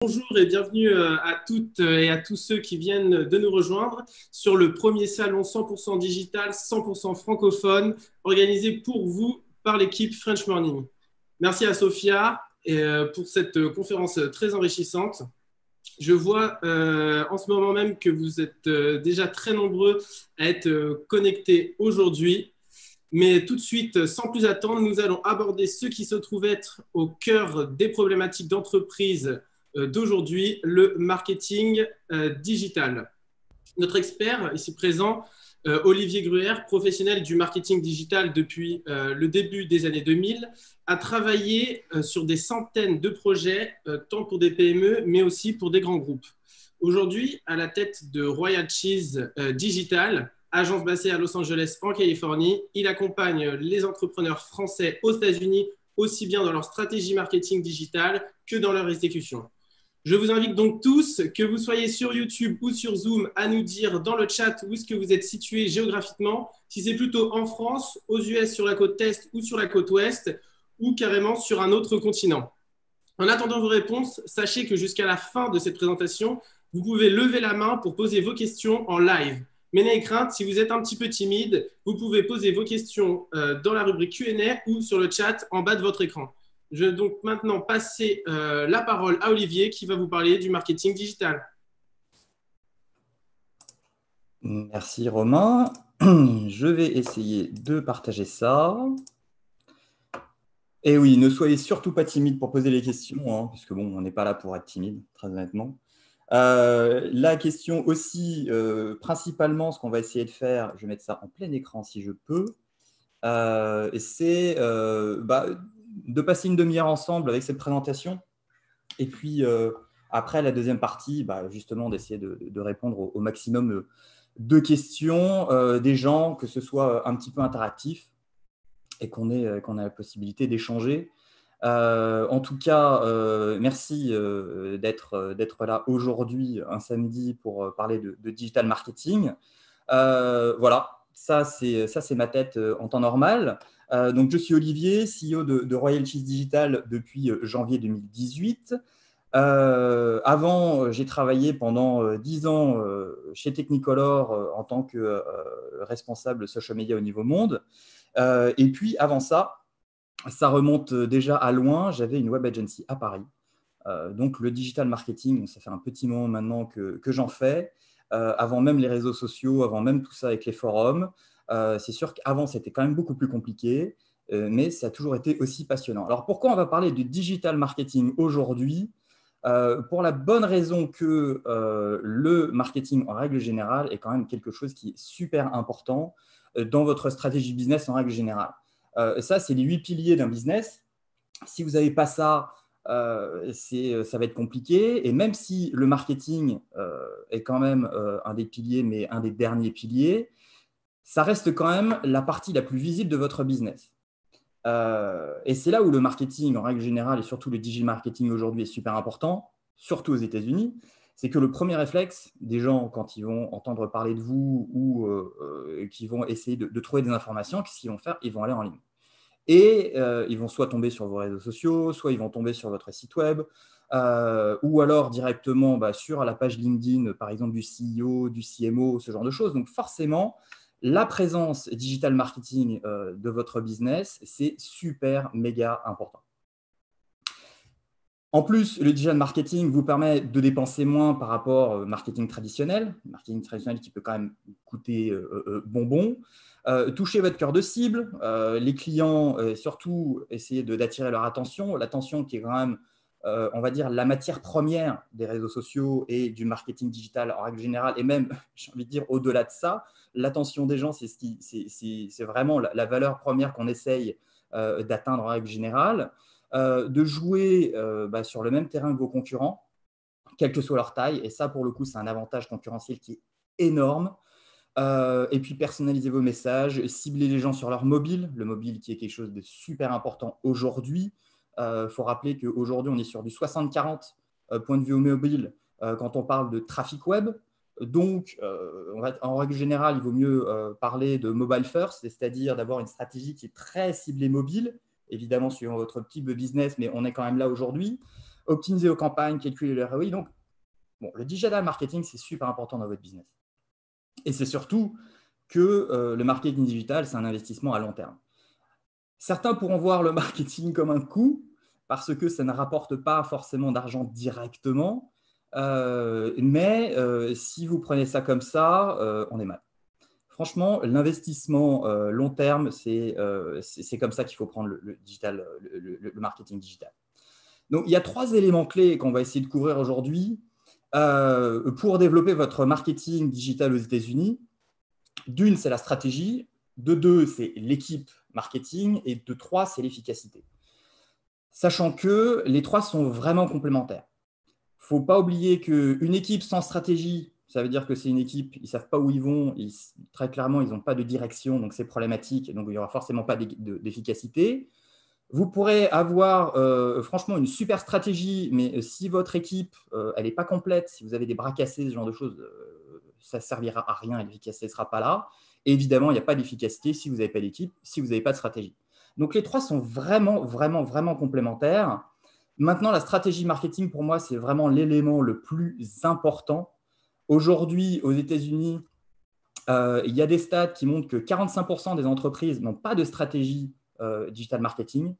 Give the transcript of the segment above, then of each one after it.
Bonjour et bienvenue à toutes et à tous ceux qui viennent de nous rejoindre sur le premier salon 100% digital, 100% francophone, organisé pour vous par l'équipe French Morning. Merci à Sophia pour cette conférence très enrichissante. Je vois en ce moment même que vous êtes déjà très nombreux à être connectés aujourd'hui. Mais tout de suite, sans plus attendre, nous allons aborder ce qui se trouve être au cœur des problématiques d'entreprise d'aujourd'hui, le marketing digital. Notre expert ici présent, Olivier Gruher, professionnel du marketing digital depuis le début des années 2000, a travaillé sur des centaines de projets, tant pour des PME, mais aussi pour des grands groupes. Aujourd'hui, à la tête de Royal Cheese Digital, agence basée à Los Angeles en Californie, il accompagne les entrepreneurs français aux États-Unis aussi bien dans leur stratégie marketing digitale que dans leur exécution. Je vous invite donc tous, que vous soyez sur YouTube ou sur Zoom, à nous dire dans le chat où est-ce que vous êtes situés géographiquement, si c'est plutôt en France, aux US sur la côte Est ou sur la côte Ouest, ou carrément sur un autre continent. En attendant vos réponses, sachez que jusqu'à la fin de cette présentation, vous pouvez lever la main pour poser vos questions en live. Mais n'ayez crainte, si vous êtes un petit peu timide, vous pouvez poser vos questions dans la rubrique Q&A ou sur le chat en bas de votre écran. Je vais donc maintenant passer la parole à Olivier qui va vous parler du marketing digital. Merci Romain. Je vais essayer de partager ça. Et oui, ne soyez surtout pas timide pour poser les questions, hein, parce que bon, on n'est pas là pour être timide, très honnêtement. La question aussi, principalement, ce qu'on va essayer de faire, je vais mettre ça en plein écran si je peux, c'est de passer une demi-heure ensemble avec cette présentation. Et puis, après, la deuxième partie, justement, d'essayer de répondre au maximum de questions des gens, que ce soit un petit peu interactif et qu'on ait la possibilité d'échanger. En tout cas, merci d'être là aujourd'hui, un samedi, pour parler de digital marketing. Voilà, ça c'est ma tête en temps normal. Donc, je suis Olivier, CEO de Royal Cheese Digital depuis janvier 2018. Avant, j'ai travaillé pendant 10 ans chez Technicolor en tant que responsable social media au niveau monde. Et puis, avant ça remonte déjà à loin. J'avais une web agency à Paris. Donc, le digital marketing, ça fait un petit moment maintenant que j'en fais. Avant même les réseaux sociaux, avant même tout ça avec les forums. C'est sûr qu'avant, c'était quand même beaucoup plus compliqué, mais ça a toujours été aussi passionnant. Alors, pourquoi on va parler de digital marketing aujourd'hui ? Pour la bonne raison que le marketing, en règle générale, est quand même quelque chose qui est super important dans votre stratégie business en règle générale. Ça, c'est les 8 piliers d'un business. Si vous n'avez pas ça, ça va être compliqué. Et même si le marketing est quand même un des piliers, mais un des derniers piliers, ça reste quand même la partie la plus visible de votre business. Et c'est là où le marketing, en règle générale, et surtout le digital marketing aujourd'hui, est super important, surtout aux États-Unis. C'est que le premier réflexe des gens, quand ils vont entendre parler de vous ou qui vont essayer de trouver des informations, qu'est-ce qu'ils vont faire ? Ils vont aller en ligne. Et ils vont soit tomber sur vos réseaux sociaux, soit ils vont tomber sur votre site web, ou alors directement sur la page LinkedIn, par exemple, du CEO, du CMO, ce genre de choses. Donc, forcément, la présence digital marketing de votre business, c'est super, méga important. En plus, le digital marketing vous permet de dépenser moins par rapport au marketing traditionnel qui peut quand même coûter bonbon. Touchez votre cœur de cible, les clients, surtout essayer d'attirer leur attention, l'attention qui est quand même, on va dire, la matière première des réseaux sociaux et du marketing digital en règle générale, et même, j'ai envie de dire, au-delà de ça, l'attention des gens, c'est vraiment la valeur première qu'on essaye d'atteindre en règle générale. De jouer sur le même terrain que vos concurrents, quelle que soit leur taille. Et ça, pour le coup, c'est un avantage concurrentiel qui est énorme. Et puis, personnalisez vos messages, ciblez les gens sur leur mobile, le mobile qui est quelque chose de super important aujourd'hui. Faut rappeler qu'aujourd'hui, on est sur du 60-40 point de vue au mobile quand on parle de trafic web. Donc, en règle générale, il vaut mieux parler de mobile first, c'est-à-dire d'avoir une stratégie qui est très ciblée mobile, évidemment suivant votre type de business, mais on est quand même là aujourd'hui. optimiser vos campagnes, calculer le ROI. Donc, bon, le digital marketing, c'est super important dans votre business. Et c'est surtout que le marketing digital, c'est un investissement à long terme. Certains pourront voir le marketing comme un coût parce que ça ne rapporte pas forcément d'argent directement. Mais si vous prenez ça comme ça, on est mal. Franchement, l'investissement long terme, c'est comme ça qu'il faut prendre le marketing digital. Donc, il y a 3 éléments clés qu'on va essayer de couvrir aujourd'hui pour développer votre marketing digital aux États-Unis. D'une, c'est la stratégie. De 2, c'est l'équipe marketing. Et de 3, c'est l'efficacité. Sachant que les 3 sont vraiment complémentaires. Il ne faut pas oublier qu'une équipe sans stratégie, ça veut dire que c'est une équipe, ils ne savent pas où ils vont, très clairement, ils n'ont pas de direction, donc c'est problématique, donc il n'y aura forcément pas d'efficacité. Vous pourrez avoir franchement une super stratégie, mais si votre équipe elle n'est pas complète, si vous avez des bras cassés, ce genre de choses, ça ne servira à rien et l'efficacité ne sera pas là. Et évidemment, il n'y a pas d'efficacité si vous n'avez pas d'équipe, si vous n'avez pas de stratégie. Donc les 3 sont vraiment, vraiment, vraiment complémentaires. Maintenant, la stratégie marketing, pour moi, c'est vraiment l'élément le plus important. Aujourd'hui, aux États-Unis, il y a des stats qui montrent que 45% des entreprises n'ont pas de stratégie digital marketing.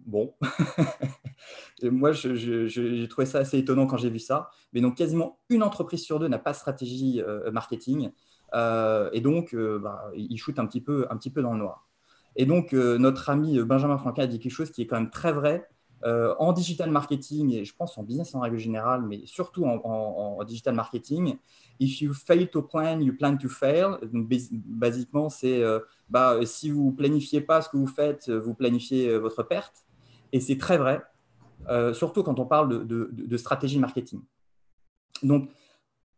Bon, moi, j'ai trouvé ça assez étonnant quand j'ai vu ça. Mais donc, quasiment une entreprise sur 2 n'a pas de stratégie marketing. Et donc, ils shootent un petit peu dans le noir. Et donc, notre ami Benjamin Franklin a dit quelque chose qui est quand même très vrai. En digital marketing, et je pense en business en règle générale, mais surtout en digital marketing, if you fail to plan, you plan to fail. Donc, basiquement, c'est si vous ne planifiez pas ce que vous faites, vous planifiez votre perte. Et c'est très vrai, surtout quand on parle de stratégie marketing. Donc,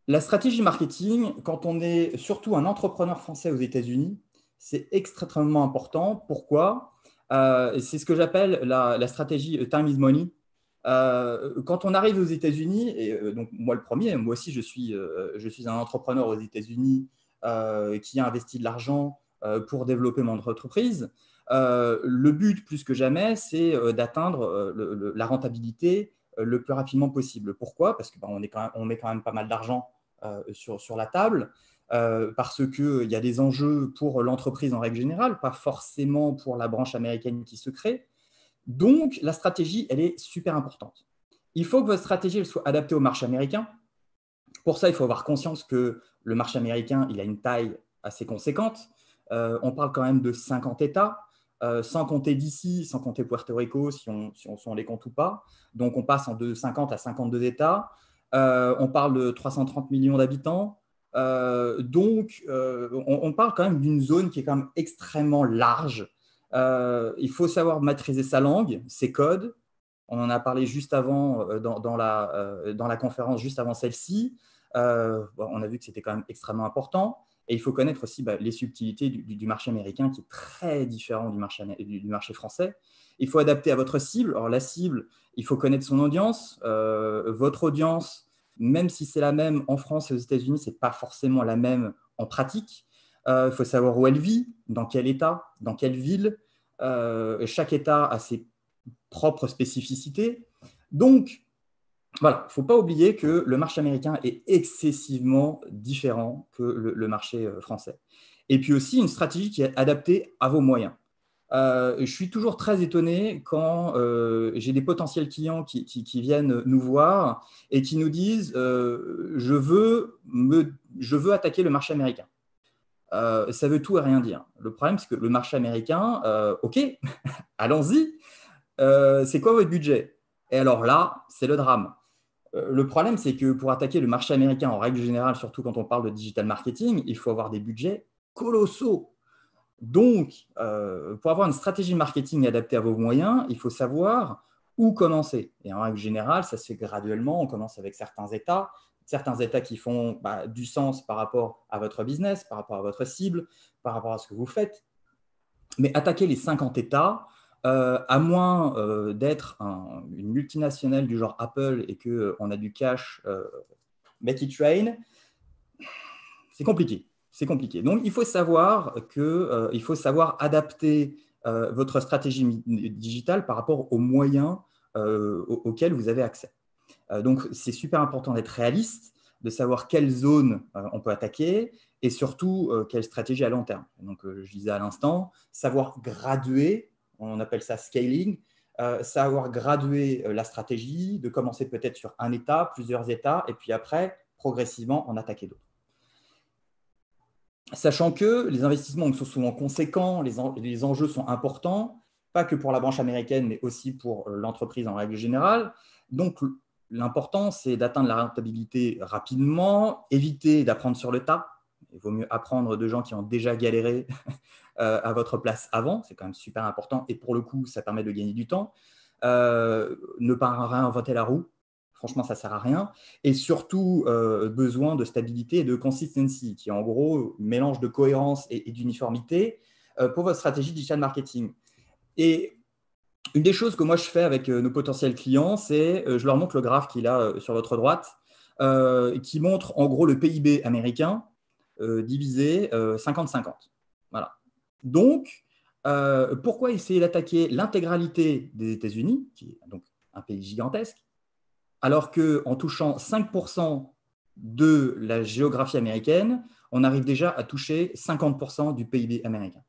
la stratégie marketing, quand on est surtout un entrepreneur français aux États-Unis, c'est extrêmement important. Pourquoi ? C'est ce que j'appelle la stratégie time is money. Quand on arrive aux États-Unis, et donc moi le premier, moi aussi je suis un entrepreneur aux États-Unis qui a investi de l'argent pour développer mon entreprise. Le but, plus que jamais, c'est d'atteindre la rentabilité le plus rapidement possible. Pourquoi ? Parce qu'on met quand même pas mal d'argent sur la table. Parce qu'il y a des enjeux pour l'entreprise en règle générale, pas forcément pour la branche américaine qui se crée. Donc, la stratégie, elle est super importante. Il faut que votre stratégie elle soit adaptée au marché américain. Pour ça, il faut avoir conscience que le marché américain, il a une taille assez conséquente. On parle quand même de 50 États, sans compter DC, sans compter Puerto Rico, si on les compte ou pas. Donc, on passe de 50 à 52 États. On parle de 330 millions d'habitants. Donc, on parle quand même d'une zone qui est quand même extrêmement large. Il faut savoir maîtriser sa langue, ses codes. On en a parlé juste avant dans la conférence, juste avant celle-ci. On a vu que c'était quand même extrêmement important. Et il faut connaître aussi les subtilités du marché américain qui est très différent du marché français. Il faut adapter à votre cible. Alors, la cible, il faut connaître son audience. Votre audience, même si c'est la même en France et aux États-Unis, ce n'est pas forcément la même en pratique. Il faut savoir où elle vit, dans quel État, dans quelle ville. Chaque État a ses propres spécificités. Donc, voilà, il ne faut pas oublier que le marché américain est excessivement différent que le marché français. Et puis aussi, une stratégie qui est adaptée à vos moyens. Je suis toujours très étonné quand j'ai des potentiels clients qui viennent nous voir et qui nous disent je veux attaquer le marché américain. Ça veut tout et rien dire. Le problème, c'est que le marché américain, OK, allons-y. C'est quoi votre budget ? Et alors là, c'est le drame. Le problème, c'est que pour attaquer le marché américain en règle générale, surtout quand on parle de digital marketing, il faut avoir des budgets colossaux. Donc, pour avoir une stratégie marketing adaptée à vos moyens, il faut savoir où commencer. Et en règle générale, ça se fait graduellement. On commence avec certains États qui font du sens par rapport à votre business, par rapport à votre cible, par rapport à ce que vous faites. Mais attaquer les 50 États, à moins d'être une multinationale du genre Apple et qu'on a du cash, make it rain, c'est compliqué. C'est compliqué. Donc, il faut savoir adapter votre stratégie digitale par rapport aux moyens auxquelles vous avez accès. Donc, c'est super important d'être réaliste, de savoir quelle zone on peut attaquer et surtout quelle stratégie à long terme. Donc, je disais à l'instant, savoir graduer, on appelle ça scaling, savoir graduer la stratégie, de commencer peut-être sur un État, plusieurs États, et puis après, progressivement, en attaquer d'autres. Sachant que les investissements sont souvent conséquents, les enjeux sont importants, pas que pour la branche américaine, mais aussi pour l'entreprise en règle générale. Donc, l'important, c'est d'atteindre la rentabilité rapidement, éviter d'apprendre sur le tas. Il vaut mieux apprendre de gens qui ont déjà galéré à votre place avant. C'est quand même super important. Et pour le coup, ça permet de gagner du temps. Ne pas réinventer la roue. Franchement, ça ne sert à rien. Et surtout, besoin de stabilité et de consistency, qui est en gros un mélange de cohérence et d'uniformité pour votre stratégie digital marketing. Et une des choses que moi je fais avec nos potentiels clients, c'est je leur montre le graphe qu'il a sur votre droite, qui montre en gros le PIB américain divisé 50-50. Voilà. Donc, pourquoi essayer d'attaquer l'intégralité des États-Unis, qui est donc un pays gigantesque, alors qu'en touchant 5% de la géographie américaine, on arrive déjà à toucher 50% du PIB américain.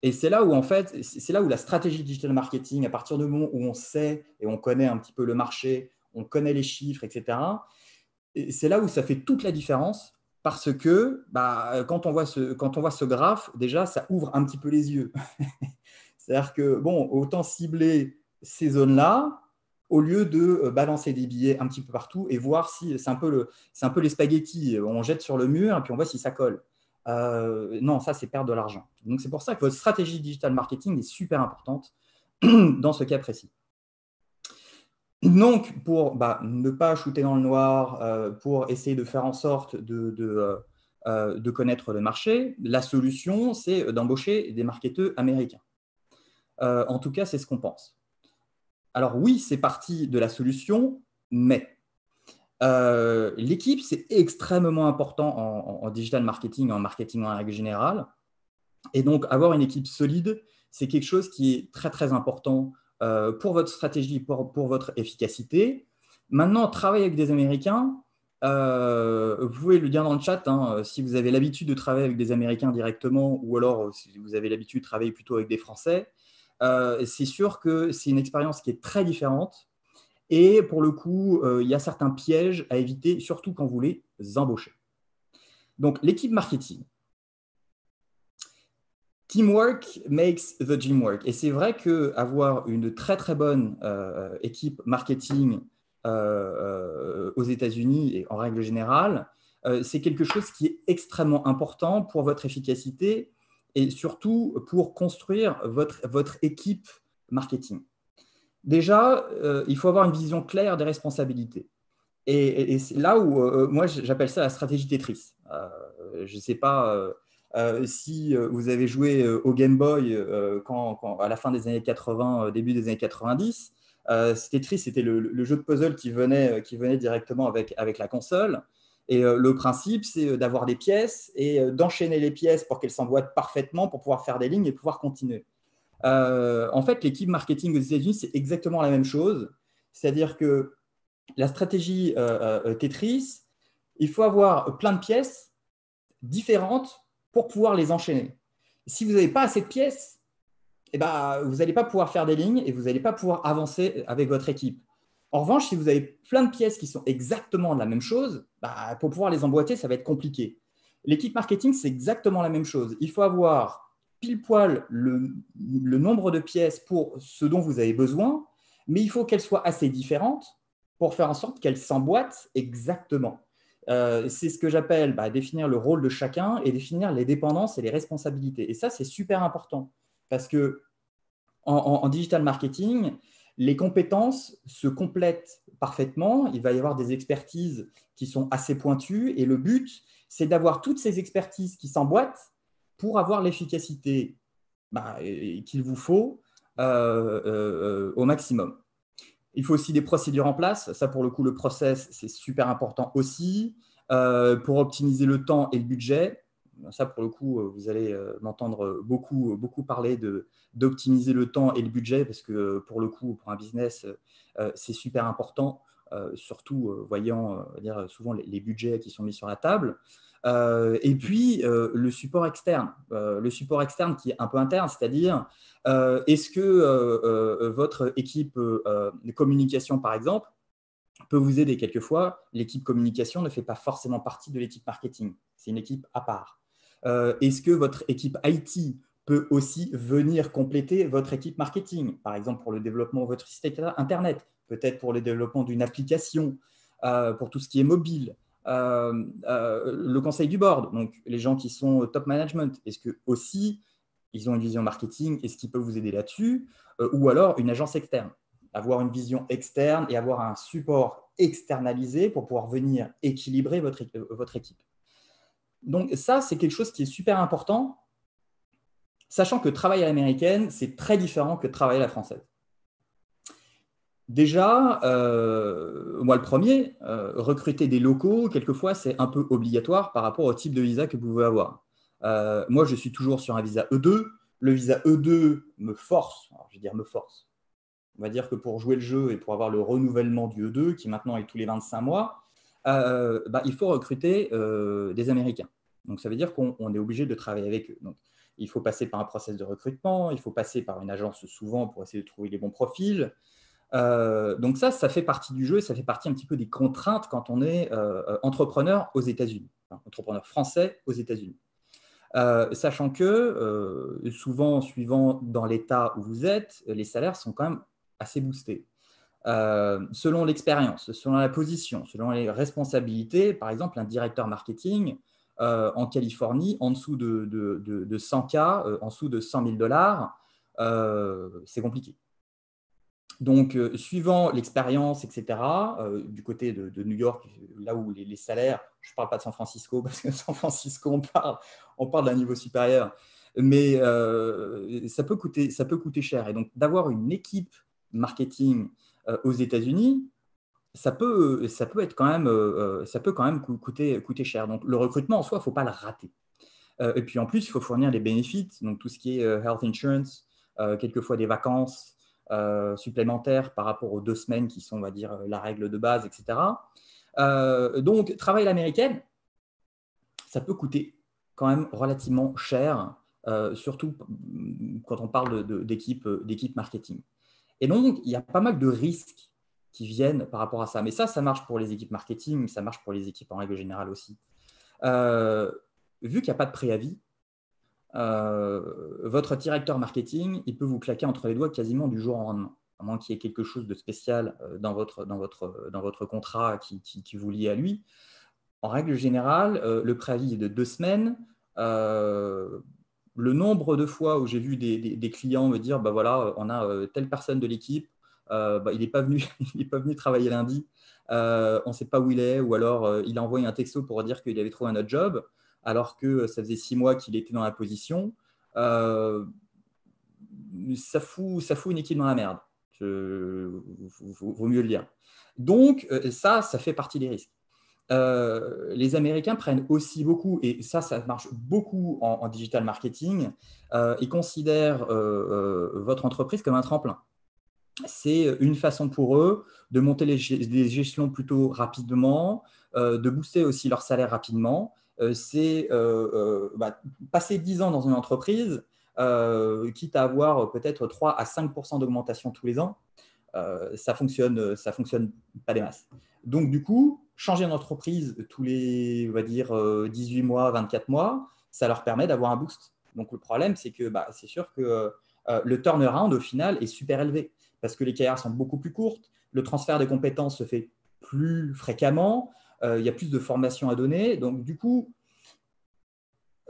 Et c'est là où, en fait, c'est là où la stratégie digital marketing, à partir du moment où on sait et on connaît un petit peu le marché, on connaît les chiffres, etc., c'est là où ça fait toute la différence parce que quand on voit ce graphe, déjà, ça ouvre un petit peu les yeux. C'est-à-dire que, bon, autant cibler ces zones-là au lieu de balancer des billets un petit peu partout et voir si c'est un peu les spaghettis. On jette sur le mur et puis on voit si ça colle. Non, ça, c'est perdre de l'argent. Donc, c'est pour ça que votre stratégie digital marketing est super importante dans ce cas précis. Donc, pour ne pas shooter dans le noir, pour essayer de faire en sorte de connaître le marché, la solution, c'est d'embaucher des marketeurs américains. En tout cas, c'est ce qu'on pense. Alors oui, c'est partie de la solution, mais l'équipe, c'est extrêmement important en digital marketing, en marketing en règle générale. Et donc, avoir une équipe solide, c'est quelque chose qui est très, très important pour votre stratégie, pour votre efficacité. Maintenant, travailler avec des Américains, vous pouvez le dire dans le chat, si vous avez l'habitude de travailler avec des Américains directement ou alors si vous avez l'habitude de travailler plutôt avec des Français, c'est sûr que c'est une expérience qui est très différente. Et pour le coup, il y a certains pièges à éviter, surtout quand vous les embauchez. Donc, l'équipe marketing. Teamwork makes the dream work. Et c'est vrai qu'avoir une très, très bonne équipe marketing aux États-Unis et en règle générale, c'est quelque chose qui est extrêmement important pour votre efficacité et surtout pour construire votre équipe marketing. Déjà, il faut avoir une vision claire des responsabilités. Et c'est là où, moi, j'appelle ça la stratégie Tetris. Je ne sais pas si vous avez joué au Game Boy à la fin des années 80, début des années 90. Tetris, c'était le jeu de puzzle qui venait directement avec la console. Et le principe, c'est d'avoir des pièces et d'enchaîner les pièces pour qu'elles s'emboîtent parfaitement pour pouvoir faire des lignes et pouvoir continuer. En fait, l'équipe marketing aux États-Unis, c'est exactement la même chose. C'est-à-dire que la stratégie Tetris, il faut avoir plein de pièces différentes pour pouvoir les enchaîner. Si vous n'avez pas assez de pièces, vous n'allez pas pouvoir faire des lignes et vous n'allez pas pouvoir avancer avec votre équipe. En revanche, si vous avez plein de pièces qui sont exactement la même chose, pour pouvoir les emboîter, ça va être compliqué. L'équipe marketing, c'est exactement la même chose. Il faut avoir pile poil le nombre de pièces pour ce dont vous avez besoin, mais il faut qu'elles soient assez différentes pour faire en sorte qu'elles s'emboîtent exactement. C'est ce que j'appelle définir le rôle de chacun et définir les dépendances et les responsabilités. Et ça, c'est super important parce que en digital marketing, les compétences se complètent parfaitement. Il va y avoir des expertises qui sont assez pointues et le but, c'est d'avoir toutes ces expertises qui s'emboîtent pour avoir l'efficacité qu'il vous faut au maximum. Il faut aussi des procédures en place. Ça, pour le coup, le process, c'est super important aussi pour optimiser le temps et le budget. ça pour le coup, vous allez m'entendre beaucoup parler d'optimiser le temps et le budget, parce que pour le coup, pour un business, c'est super important, surtout voyant dire, souvent les budgets qui sont mis sur la table. Et puis, le support externe. Le support externe qui est un peu interne, c'est-à-dire, est-ce que votre équipe de communication, par exemple, peut vous aider quelquefois? L'équipe communication ne fait pas forcément partie de l'équipe marketing. C'est une équipe à part. Est-ce que votre équipe IT peut aussi venir compléter votre équipe marketing, par exemple pour le développement de votre site Internet, peut-être pour le développement d'une application, pour tout ce qui est mobile, le conseil du board, donc les gens qui sont au top management, est-ce que aussi ils ont une vision marketing, est-ce qu'ils peuvent vous aider là-dessus, ou alors une agence externe, avoir une vision externe et avoir un support externalisé pour pouvoir venir équilibrer votre équipe. Donc ça, c'est quelque chose qui est super important, sachant que travailler à l'américaine, c'est très différent que travailler à la française. Déjà, moi le premier, recruter des locaux, quelquefois, c'est un peu obligatoire par rapport au type de visa que vous pouvez avoir. Moi, je suis toujours sur un visa E2. Le visa E2 me force, alors je vais dire me force. On va dire que pour jouer le jeu et pour avoir le renouvellement du E2, qui maintenant est tous les 25 mois, il faut recruter des Américains. Donc, ça veut dire qu'on est obligé de travailler avec eux. Donc, il faut passer par un process de recrutement, il faut passer par une agence souvent pour essayer de trouver les bons profils. Donc ça fait partie du jeu et ça fait partie un petit peu des contraintes quand on est entrepreneur aux États-Unis, enfin, entrepreneur français aux États-Unis. Sachant que souvent, suivant dans l'état où vous êtes, les salaires sont quand même assez boostés. Selon l'expérience, selon la position, selon les responsabilités, par exemple, un directeur marketing en Californie, en dessous de 100K, en dessous de $100 000, c'est compliqué. Donc, suivant l'expérience, etc., du côté de New York, là où les salaires, je ne parle pas de San Francisco, parce que San Francisco, on parle d'un niveau supérieur, mais ça peut coûter cher. Et donc, d'avoir une équipe marketing aux États-Unis, ça peut être quand même, ça peut quand même coûter cher. Donc, le recrutement en soi, il ne faut pas le rater. Et puis, en plus, il faut fournir les bénéfices, donc tout ce qui est health insurance, quelquefois des vacances, supplémentaires par rapport aux 2 semaines qui sont, on va dire, la règle de base, etc. Donc, travail à l'américaine, ça peut coûter quand même relativement cher, surtout quand on parle d'équipe marketing. Et donc, il y a pas mal de risques qui viennent par rapport à ça. Mais ça marche pour les équipes marketing, ça marche pour les équipes en règle générale aussi. Vu qu'il n'y a pas de préavis, votre directeur marketing, il peut vous claquer entre les doigts quasiment du jour au lendemain, à moins qu'il y ait quelque chose de spécial dans votre contrat qui vous lie à lui. En règle générale, le préavis est de 2 semaines. Le nombre de fois où j'ai vu des clients me dire, voilà, on a telle personne de l'équipe, il n'est pas venu travailler lundi, on ne sait pas où il est, ou alors il a envoyé un texto pour dire qu'il avait trouvé un autre job, alors que ça faisait 6 mois qu'il était dans la position. Ça fout une équipe dans la merde. Vaut mieux le dire. Donc, ça fait partie des risques. Les Américains prennent aussi beaucoup, et ça marche beaucoup en digital marketing, ils considèrent votre entreprise comme un tremplin. C'est une façon pour eux de monter les échelons plutôt rapidement, de booster aussi leur salaire rapidement. C'est passer 10 ans dans une entreprise, quitte à avoir peut-être 3 à 5% d'augmentation tous les ans, ça fonctionne pas des masses. Donc, du coup, changer d'entreprise tous les, on va dire, 18 mois, 24 mois, ça leur permet d'avoir un boost. Donc, le problème, c'est que c'est sûr que le turnaround, au final, est super élevé parce que les carrières sont beaucoup plus courtes, le transfert des compétences se fait plus fréquemment, il y a plus de formation à donner. Donc, du coup,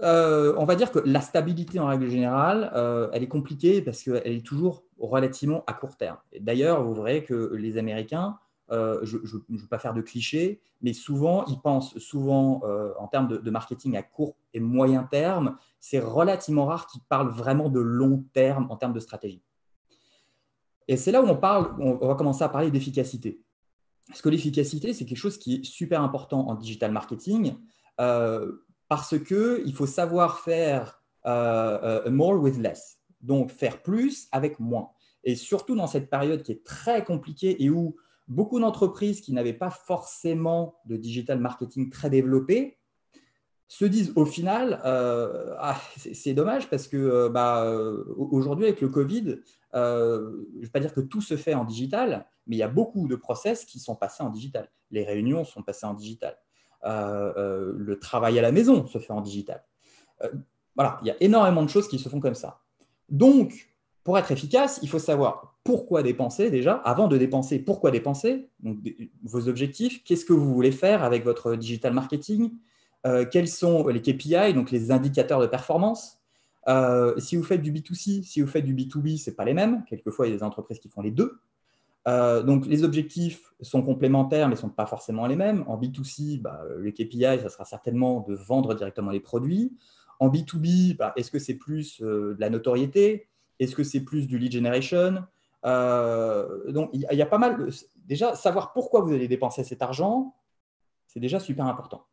on va dire que la stabilité en règle générale, elle est compliquée parce qu'elle est toujours relativement à court terme. D'ailleurs, vous verrez que les Américains, je ne veux pas faire de clichés, mais souvent, ils pensent en termes de marketing à court et moyen terme. C'est relativement rare qu'ils parlent vraiment de long terme en termes de stratégie. Et c'est là où on va commencer à parler d'efficacité. Parce que l'efficacité, c'est quelque chose qui est super important en digital marketing. parce qu'il faut savoir faire more with less, donc faire plus avec moins. Et surtout dans cette période qui est très compliquée et où beaucoup d'entreprises qui n'avaient pas forcément de digital marketing très développé se disent au final, c'est dommage parce que aujourd'hui avec le Covid, je ne vais pas dire que tout se fait en digital, mais il y a beaucoup de process qui sont passés en digital. Les réunions sont passées en digital. Le travail à la maison se fait en digital. Voilà, il y a énormément de choses qui se font comme ça. Donc, pour être efficace, il faut savoir pourquoi dépenser déjà. Avant de dépenser, pourquoi dépenser? Donc, vos objectifs, qu'est-ce que vous voulez faire avec votre digital marketing? Quels sont les KPI, donc les indicateurs de performance? Si vous faites du B2C, si vous faites du B2B, ce n'est pas les mêmes. Quelquefois, il y a des entreprises qui font les deux. Donc, les objectifs sont complémentaires, mais ne sont pas forcément les mêmes. En B2C, les KPI, ça sera certainement de vendre directement les produits. En B2B, est-ce que c'est plus de la notoriété? Est-ce que c'est plus du lead generation? Donc, il y a pas mal. Déjà, savoir pourquoi vous allez dépenser cet argent, c'est déjà super important.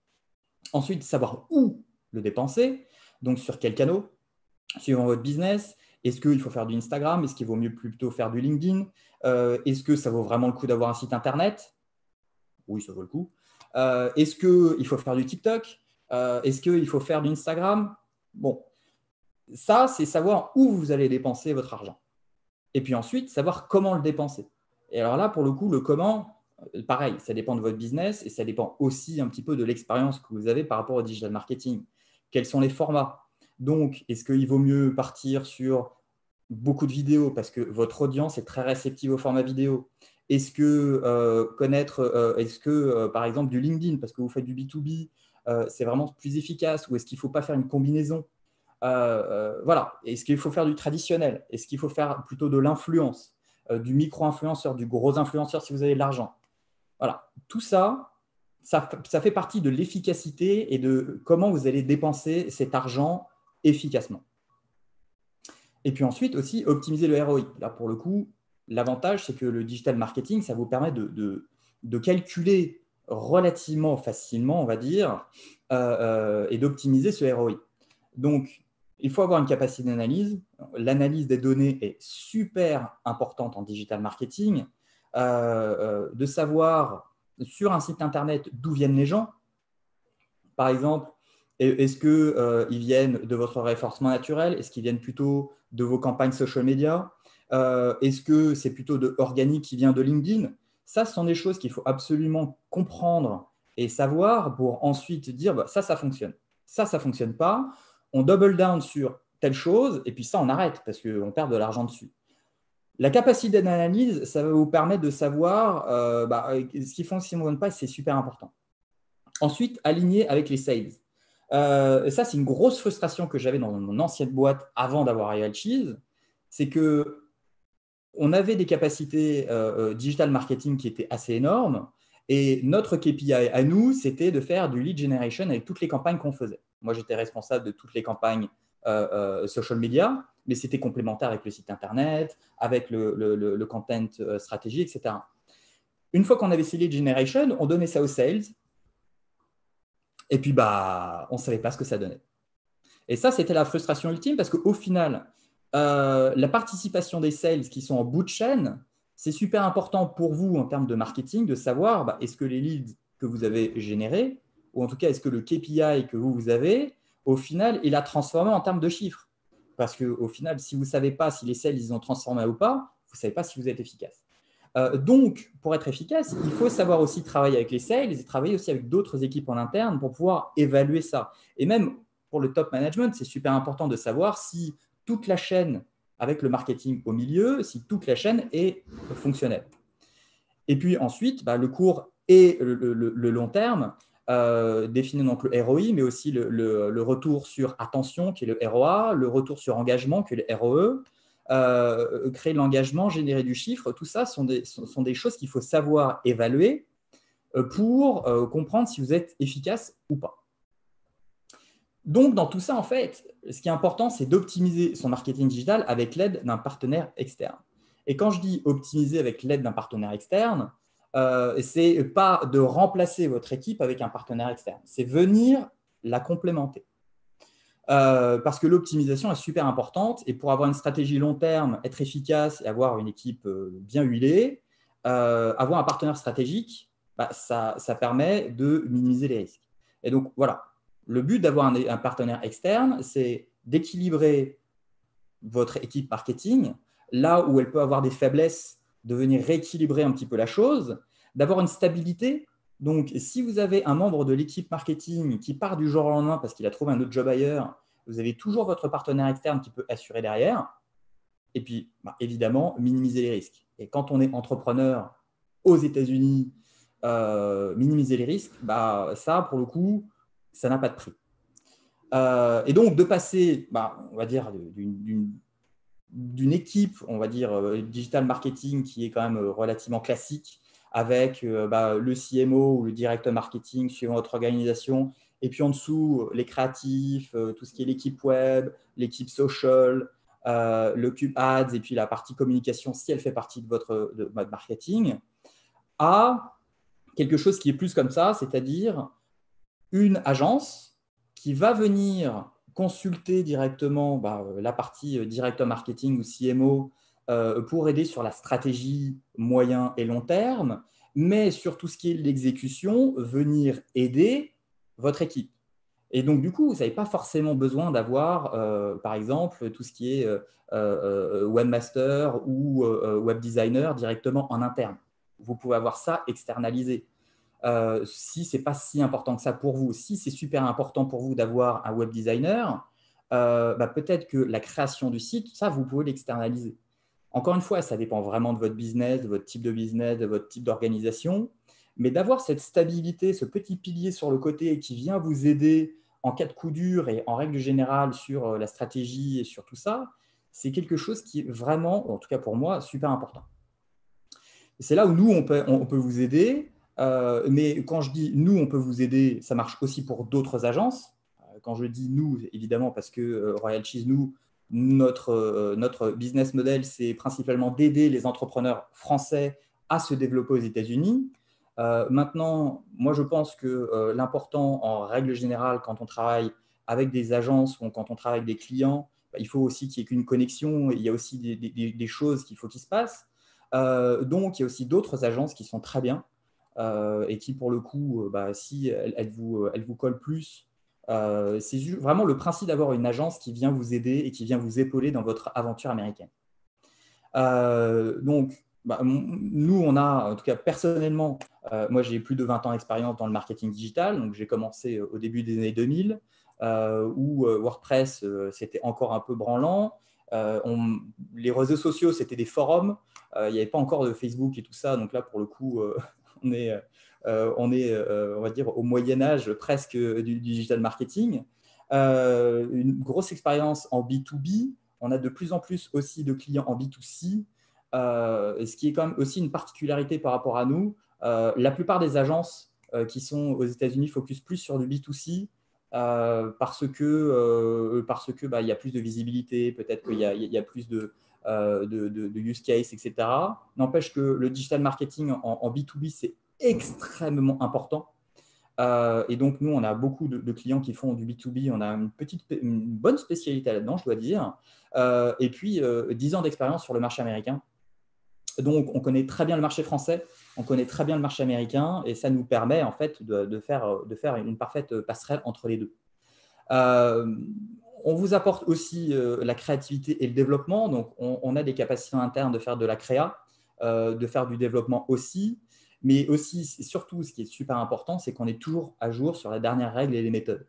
Ensuite, savoir où le dépenser, donc sur quel canal, suivant votre business. Est-ce qu'il faut faire du Instagram? Est-ce qu'il vaut mieux plutôt faire du LinkedIn? Est-ce que ça vaut vraiment le coup d'avoir un site internet? Oui, ça vaut le coup. Est-ce qu'il faut faire du TikTok? Est-ce qu'il faut faire du Instagram? Bon, ça, c'est savoir où vous allez dépenser votre argent. Et puis ensuite, savoir comment le dépenser. Et alors là, pour le coup, le comment, pareil, ça dépend de votre business et ça dépend aussi un petit peu de l'expérience que vous avez par rapport au digital marketing. Quels sont les formats? Donc, est-ce qu'il vaut mieux partir sur beaucoup de vidéos parce que votre audience est très réceptive au format vidéo? Est-ce que par exemple, du LinkedIn, parce que vous faites du B2B, c'est vraiment plus efficace? Ou est-ce qu'il ne faut pas faire une combinaison? Voilà. Est-ce qu'il faut faire du traditionnel? Est-ce qu'il faut faire plutôt de l'influence, du micro-influenceur, du gros influenceur si vous avez de l'argent? Voilà. Tout ça, ça fait partie de l'efficacité et de comment vous allez dépenser cet argent efficacement. Et puis ensuite aussi, optimiser le ROI. Là, pour le coup, l'avantage, c'est que le digital marketing, ça vous permet de calculer relativement facilement, on va dire, et d'optimiser ce ROI. Donc, il faut avoir une capacité d'analyse. L'analyse des données est super importante en digital marketing. De savoir sur un site internet d'où viennent les gens. Par exemple, est-ce qu'ils viennent de votre référencement naturel? Est-ce qu'ils viennent plutôt de vos campagnes social media? Est-ce que c'est plutôt de organique qui vient de LinkedIn? Ça, ce sont des choses qu'il faut absolument comprendre et savoir pour ensuite dire ça fonctionne. Ça ne fonctionne pas. On double down sur telle chose et puis ça, on arrête parce qu'on perd de l'argent dessus. La capacité d'analyse, ça va vous permettre de savoir ce qui fonctionne pas, c'est super important. Ensuite, aligner avec les sales. Ça, c'est une grosse frustration que j'avais dans mon ancienne boîte avant d'avoir Real Cheese. C'est qu'on avait des capacités digital marketing qui étaient assez énormes. Et notre KPI à nous, c'était de faire du lead generation avec toutes les campagnes qu'on faisait. Moi, j'étais responsable de toutes les campagnes social media, mais c'était complémentaire avec le site internet, avec le content stratégie, etc. Une fois qu'on avait ces lead generation, on donnait ça aux sales. Et puis, on ne savait pas ce que ça donnait. Et ça, c'était la frustration ultime parce qu'au final, la participation des sales qui sont en bout de chaîne, c'est super important pour vous en termes de marketing de savoir est-ce que les leads que vous avez générés, ou en tout cas, est-ce que le KPI que vous avez, au final, il a transformé en termes de chiffres. Parce qu'au final, si vous ne savez pas si les sales ils ont transformé ou pas, vous ne savez pas si vous êtes efficace. Donc, pour être efficace, il faut savoir aussi travailler avec les sales et travailler aussi avec d'autres équipes en interne pour pouvoir évaluer ça. Et même pour le top management, c'est super important de savoir si toute la chaîne, avec le marketing au milieu, si toute la chaîne est fonctionnelle. Et puis ensuite, le court et le long terme, définir donc le ROI, mais aussi le retour sur attention, qui est le ROA, le retour sur engagement, qui est le ROE, créer de l'engagement, générer du chiffre, tout ça sont des choses qu'il faut savoir évaluer pour comprendre si vous êtes efficace ou pas. Donc, dans tout ça, en fait, ce qui est important, c'est d'optimiser son marketing digital avec l'aide d'un partenaire externe. Et quand je dis optimiser avec l'aide d'un partenaire externe, ce n'est pas de remplacer votre équipe avec un partenaire externe. C'est venir la complémenter. Parce que l'optimisation est super importante et pour avoir une stratégie long terme, être efficace et avoir une équipe bien huilée, avoir un partenaire stratégique, ça permet de minimiser les risques. Et donc, voilà, le but d'avoir un partenaire externe, c'est d'équilibrer votre équipe marketing, là où elle peut avoir des faiblesses, de venir rééquilibrer un petit peu la chose, d'avoir une stabilité. Donc, si vous avez un membre de l'équipe marketing qui part du jour au lendemain parce qu'il a trouvé un autre job ailleurs, vous avez toujours votre partenaire externe qui peut assurer derrière. Et puis, évidemment, minimiser les risques. Et quand on est entrepreneur aux États-Unis, minimiser les risques, ça, pour le coup, ça n'a pas de prix. Et donc, de passer, on va dire, d'une équipe, on va dire, digital marketing qui est quand même relativement classique, avec le CMO ou le directeur marketing suivant votre organisation, et puis en dessous, les créatifs, tout ce qui est l'équipe web, l'équipe social, le cube ads, et puis la partie communication, si elle fait partie de votre marketing, à quelque chose qui est plus comme ça, c'est-à-dire une agence qui va venir consulter directement la partie directeur marketing ou CMO pour aider sur la stratégie moyen et long terme, mais sur tout ce qui est l'exécution, venir aider votre équipe. Et donc, du coup, vous n'avez pas forcément besoin d'avoir, par exemple, tout ce qui est webmaster ou web designer directement en interne. Vous pouvez avoir ça externalisé. Si ce n'est pas si important que ça pour vous, si c'est super important pour vous d'avoir un web designer, peut-être que la création du site, ça, vous pouvez l'externaliser. Encore une fois, ça dépend vraiment de votre business, de votre type de business, de votre type d'organisation. Mais d'avoir cette stabilité, ce petit pilier sur le côté qui vient vous aider en cas de coup dur et en règle générale sur la stratégie et sur tout ça, c'est quelque chose qui est vraiment, en tout cas pour moi, super important. C'est là où nous, on peut vous aider. Mais quand je dis nous, on peut vous aider, ça marche aussi pour d'autres agences. Quand je dis nous, évidemment, parce que Royal Cheese, notre business model, c'est principalement d'aider les entrepreneurs français à se développer aux États-Unis. Maintenant, moi, je pense que l'important, en règle générale, quand on travaille avec des agences ou quand on travaille avec des clients, il faut aussi qu'il y ait une connexion. Il y a aussi des choses qu'il faut qu'il se passe. Donc, il y a aussi d'autres agences qui sont très bien et qui, pour le coup, si elles vous collent plus, c'est vraiment le principe d'avoir une agence qui vient vous aider et qui vient vous épauler dans votre aventure américaine. Donc, nous, on a, en tout cas personnellement, moi j'ai plus de 20 ans d'expérience dans le marketing digital, donc j'ai commencé au début des années 2000, où WordPress, c'était encore un peu branlant. Les réseaux sociaux, c'était des forums, il n'y avait pas encore de Facebook et tout ça, donc là, pour le coup, on est, on va dire, au Moyen-Âge presque du digital marketing. Une grosse expérience en B2B. On a de plus en plus aussi de clients en B2C, ce qui est quand même aussi une particularité par rapport à nous. La plupart des agences qui sont aux États-Unis focus plus sur du B2C parce que il y a plus de visibilité, peut-être qu'il y a plus de use case, etc. N'empêche que le digital marketing en B2B, c'est extrêmement important. Et donc, nous, on a beaucoup de clients qui font du B2B. On a une bonne spécialité là-dedans, je dois dire. Et puis, 10 ans d'expérience sur le marché américain. Donc, on connaît très bien le marché français, on connaît très bien le marché américain, et ça nous permet en fait de faire une parfaite passerelle entre les deux. On vous apporte aussi la créativité et le développement. Donc, on a des capacités internes de faire de la créa, de faire du développement aussi. Mais aussi, et surtout, ce qui est super important, c'est qu'on est toujours à jour sur la dernière règle et les méthodes.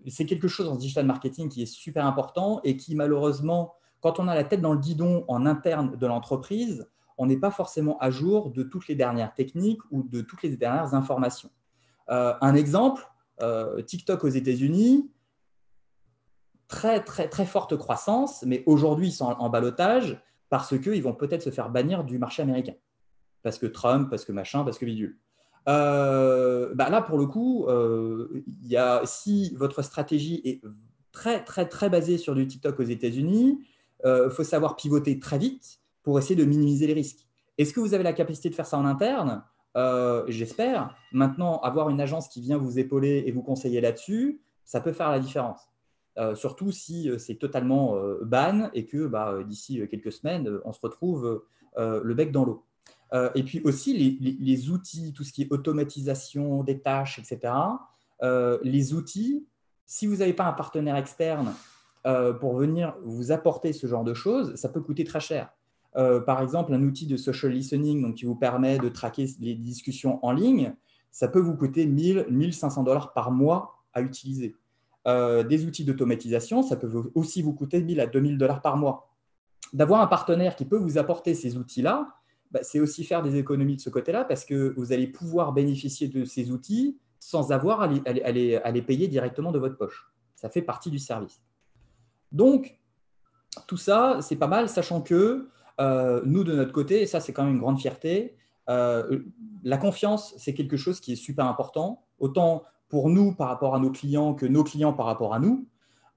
C'est quelque chose en digital marketing qui est super important et qui, malheureusement, quand on a la tête dans le guidon en interne de l'entreprise, on n'est pas forcément à jour de toutes les dernières techniques ou de toutes les dernières informations. Un exemple, TikTok aux États-Unis, très, très, très forte croissance, mais aujourd'hui, ils sont en ballottage parce qu'ils vont peut-être se faire bannir du marché américain. Parce que Trump, parce que machin, parce que bidule. Là, pour le coup, si votre stratégie est très, très, très basée sur du TikTok aux États-Unis, il faut savoir pivoter très vite pour essayer de minimiser les risques. Est-ce que vous avez la capacité de faire ça en interne ? j'espère. Maintenant, avoir une agence qui vient vous épauler et vous conseiller là-dessus, ça peut faire la différence. Surtout si c'est totalement ban et que d'ici quelques semaines, on se retrouve le bec dans l'eau. Et puis aussi, les outils, tout ce qui est automatisation des tâches, etc. Les outils, si vous n'avez pas un partenaire externe pour venir vous apporter ce genre de choses, ça peut coûter très cher. Par exemple, un outil de social listening donc, qui vous permet de traquer les discussions en ligne, ça peut vous coûter 1 000 $1 500 par mois à utiliser. Des outils d'automatisation, ça peut aussi vous coûter 1 000 à 2 000 $ par mois. D'avoir un partenaire qui peut vous apporter ces outils-là, c'est aussi faire des économies de ce côté-là parce que vous allez pouvoir bénéficier de ces outils sans avoir à les payer directement de votre poche. Ça fait partie du service. Donc, tout ça, c'est pas mal, sachant que nous, de notre côté, et ça, c'est quand même une grande fierté, la confiance, c'est quelque chose qui est super important, autant pour nous par rapport à nos clients que nos clients par rapport à nous.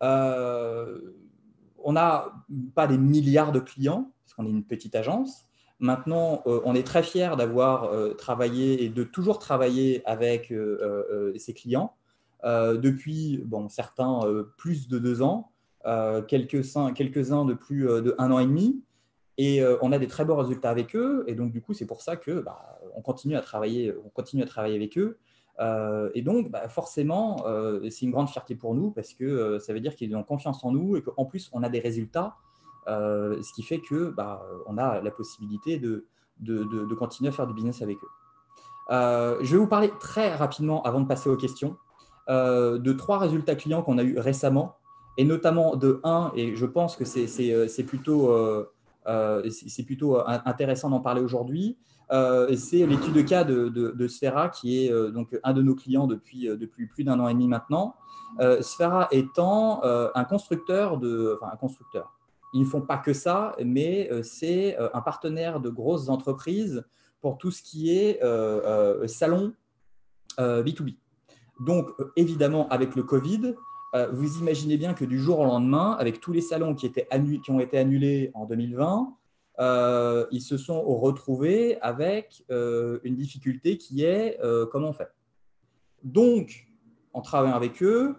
On n'a pas des milliards de clients, parce qu'on est une petite agence. Maintenant, on est très fiers d'avoir travaillé et de toujours travailler avec ces clients depuis, certains, plus de 2 ans, quelques-uns de plus de 1 an et demi. Et on a des très beaux résultats avec eux. Et donc, du coup, c'est pour ça que on continue à travailler avec eux. Et donc, forcément, c'est une grande fierté pour nous parce que ça veut dire qu'ils ont confiance en nous et qu'en plus, on a des résultats, ce qui fait que on a la possibilité de continuer à faire du business avec eux. Je vais vous parler très rapidement, avant de passer aux questions, de 3 résultats clients qu'on a eu récemment, et notamment de un, et je pense que c'est plutôt intéressant d'en parler aujourd'hui. C'est l'étude de cas de Sphera, qui est donc un de nos clients depuis plus d'1 an et demi maintenant. Sphera étant un constructeur. Ils ne font pas que ça, mais c'est un partenaire de grosses entreprises pour tout ce qui est salon B2B. Donc, évidemment, avec le Covid, vous imaginez bien que du jour au lendemain, avec tous les salons qui ont été annulés en 2020, ils se sont retrouvés avec une difficulté qui est comment on fait. Donc, en travaillant avec eux,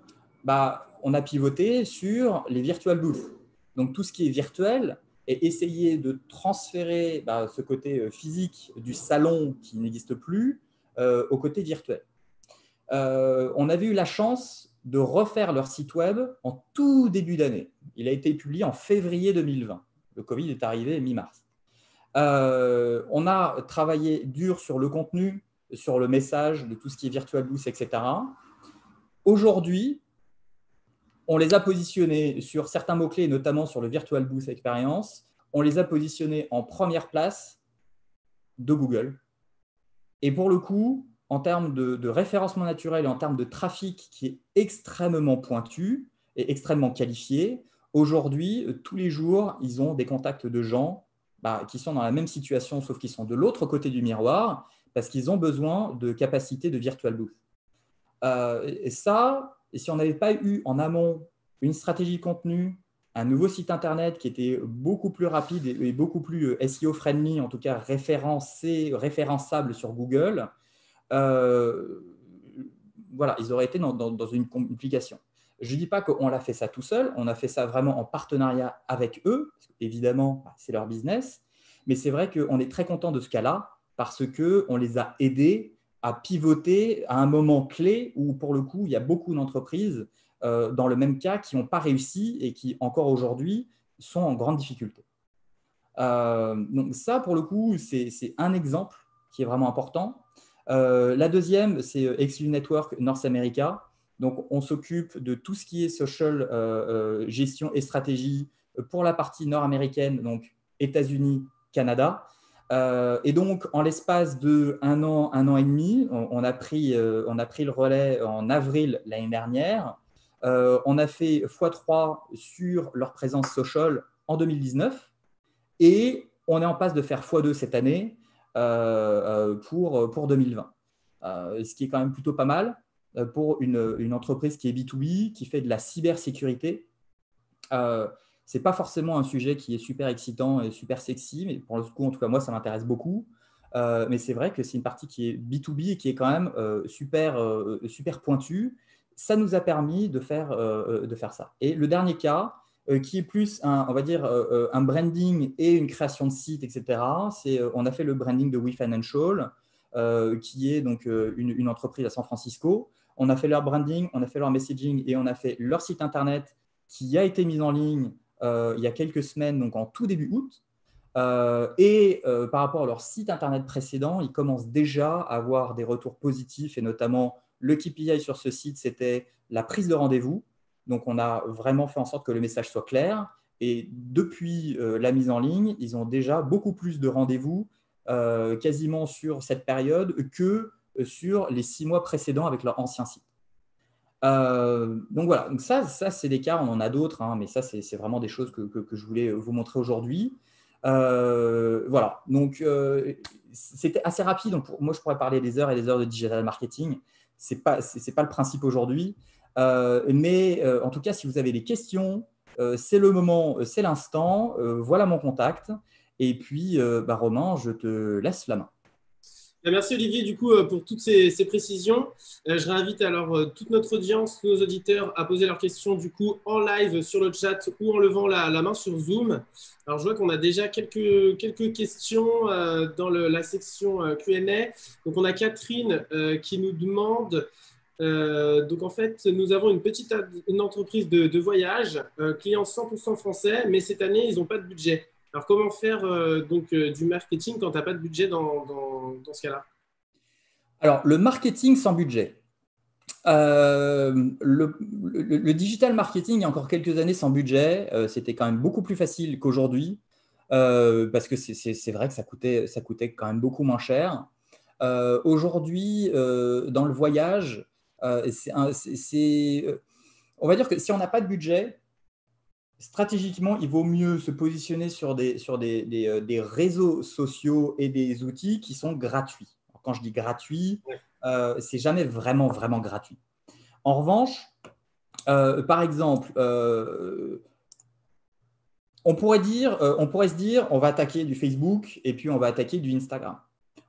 on a pivoté sur les virtual booths. Donc, tout ce qui est virtuel et essayer de transférer ce côté physique du salon qui n'existe plus au côté virtuel. On avait eu la chance de refaire leur site web en tout début d'année. Il a été publié en février 2020. Le Covid est arrivé mi-mars. On a travaillé dur sur le contenu, sur le message, de tout ce qui est virtual booth, etc. Aujourd'hui, on les a positionnés sur certains mots-clés, notamment sur le virtual booth experience. On les a positionnés en première place de Google. Et pour le coup, en termes de référencement naturel et en termes de trafic qui est extrêmement pointu et extrêmement qualifié, aujourd'hui, tous les jours, ils ont des contacts de gens qui sont dans la même situation, sauf qu'ils sont de l'autre côté du miroir, parce qu'ils ont besoin de capacités de virtual booth. Et ça, si on n'avait pas eu en amont une stratégie de contenu, un nouveau site internet qui était beaucoup plus rapide et beaucoup plus SEO friendly, en tout cas référençable sur Google, voilà, ils auraient été dans une complication. Je ne dis pas qu'on l'a fait ça tout seul, on a fait ça vraiment en partenariat avec eux, parce évidemment, c'est leur business, mais c'est vrai qu'on est très content de ce cas-là parce qu'on les a aidés à pivoter à un moment clé où, pour le coup, il y a beaucoup d'entreprises dans le même cas qui n'ont pas réussi et qui, encore aujourd'hui, sont en grande difficulté. Donc ça, pour le coup, c'est un exemple qui est vraiment important. La deuxième, c'est XU Network North America. Donc, on s'occupe de tout ce qui est social gestion et stratégie pour la partie nord-américaine, donc États-Unis, Canada. Et donc, en l'espace de 1 an et demi, on a pris le relais en avril l'année dernière. On a fait x3 sur leur présence social en 2019 et on est en passe de faire x2 cette année pour 2020. Ce qui est quand même plutôt pas mal pour une entreprise qui est B2B, qui fait de la cybersécurité. Ce n'est pas forcément un sujet qui est super excitant et super sexy, mais pour le coup, en tout cas, moi, ça m'intéresse beaucoup. Mais c'est vrai que c'est une partie qui est B2B et qui est quand même super pointue. Ça nous a permis de faire ça. Et le dernier cas, qui est plus on va dire, un branding et une création de site, etc., on a fait le branding de WeFinancial, qui est donc une entreprise à San Francisco. On a fait leur branding, on a fait leur messaging et on a fait leur site internet qui a été mis en ligne il y a quelques semaines, donc en tout début août. Par rapport à leur site internet précédent, ils commencent déjà à avoir des retours positifs et notamment le KPI sur ce site, c'était la prise de rendez-vous. Donc, on a vraiment fait en sorte que le message soit clair. Et depuis la mise en ligne, ils ont déjà beaucoup plus de rendez-vous quasiment sur cette période que sur les 6 mois précédents avec leur ancien site. Donc voilà, donc ça c'est des cas, on en a d'autres, hein, mais ça c'est vraiment des choses que je voulais vous montrer aujourd'hui. Voilà, donc c'était assez rapide. Donc moi, je pourrais parler des heures et des heures de digital marketing. C'est pas le principe aujourd'hui. Mais en tout cas, si vous avez des questions, c'est le moment, c'est l'instant. Voilà mon contact. Et puis, Romain, je te laisse la main. Merci Olivier du coup pour toutes ces précisions. Je réinvite alors toute notre audience, nos auditeurs à poser leurs questions du coup en live sur le chat ou en levant la main sur Zoom. Alors je vois qu'on a déjà quelques questions dans la section Q&A. Donc on a Catherine qui nous demande donc en fait nous avons une entreprise de voyage, client 100% français, mais cette année ils n'ont pas de budget. Alors, comment faire du marketing quand tu n'as pas de budget dans ce cas-là? Alors, le marketing sans budget. Le digital marketing, il y a encore quelques années sans budget, c'était quand même beaucoup plus facile qu'aujourd'hui parce que c'est vrai que ça coûtait quand même beaucoup moins cher. Aujourd'hui, dans le voyage, on va dire que si on n'a pas de budget, stratégiquement, il vaut mieux se positionner sur des réseaux sociaux et des outils qui sont gratuits. Alors, quand je dis gratuit, c'est jamais vraiment gratuit. En revanche, par exemple, on pourrait se dire, on va attaquer du Facebook et puis on va attaquer du Instagram.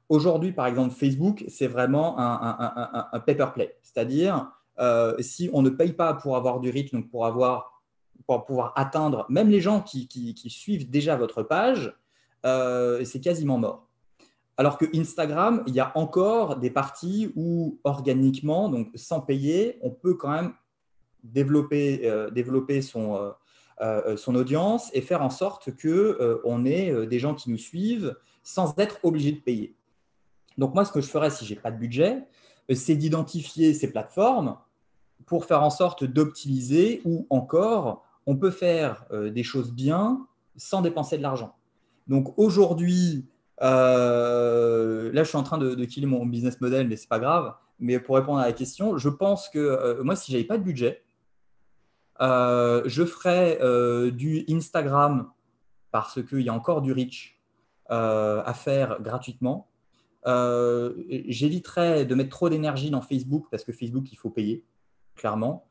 Aujourd'hui, par exemple, Facebook, c'est vraiment un pay-per-play. C'est-à-dire, si on ne paye pas pour avoir du reach, donc pour pouvoir atteindre même les gens qui suivent déjà votre page, c'est quasiment mort. Alors que Instagram, il y a encore des parties où organiquement, donc sans payer, on peut quand même développer son audience et faire en sorte qu'on ait des gens qui nous suivent sans être obligé de payer. Donc moi, ce que je ferais si je n'ai pas de budget, c'est d'identifier ces plateformes pour faire en sorte d'optimiser ou encore, on peut faire des choses bien sans dépenser de l'argent. Donc aujourd'hui, là, je suis en train de killer mon business model, mais ce n'est pas grave. Mais pour répondre à la question, je pense que moi, si je n'avais pas de budget, je ferais du Instagram parce qu'il y a encore du reach à faire gratuitement. J'éviterais de mettre trop d'énergie dans Facebook parce que Facebook, il faut payer, clairement.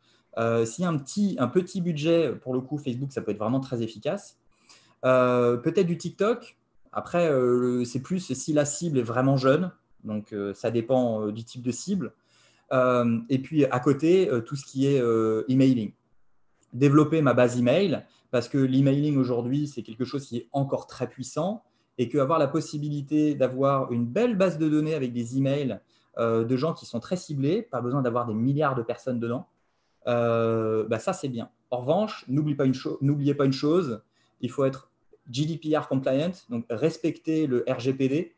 S'il y a un petit budget, pour le coup, Facebook, ça peut être vraiment très efficace. Peut-être du TikTok. Après, c'est plus si la cible est vraiment jeune. Donc, ça dépend du type de cible. Et puis, à côté, tout ce qui est emailing. Développer ma base email parce que l'emailing aujourd'hui, c'est quelque chose qui est encore très puissant et qu'avoir la possibilité d'avoir une belle base de données avec des emails de gens qui sont très ciblés, pas besoin d'avoir des milliards de personnes dedans, ça, c'est bien. En revanche, n'oubliez pas une chose, il faut être GDPR compliant, donc respecter le RGPD.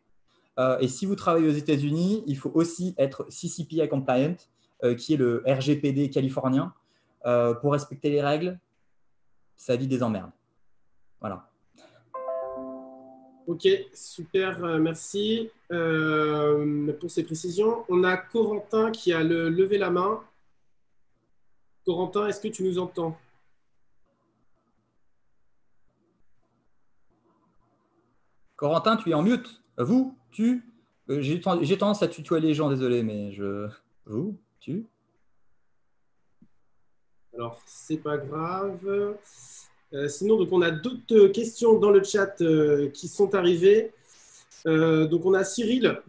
Et si vous travaillez aux États-Unis, il faut aussi être CCPA compliant, qui est le RGPD californien. Pour respecter les règles, ça vit des emmerdes. Voilà. Ok, super, merci pour ces précisions. On a Corentin qui a levé la main. Corentin, est-ce que tu nous entends? Corentin, tu es en mute. Vous, tu. J'ai tendance à tutoyer les gens, désolé, mais vous, tu. Alors, c'est pas grave. Sinon, donc on a d'autres questions dans le chat qui sont arrivées. Donc, on a Cyril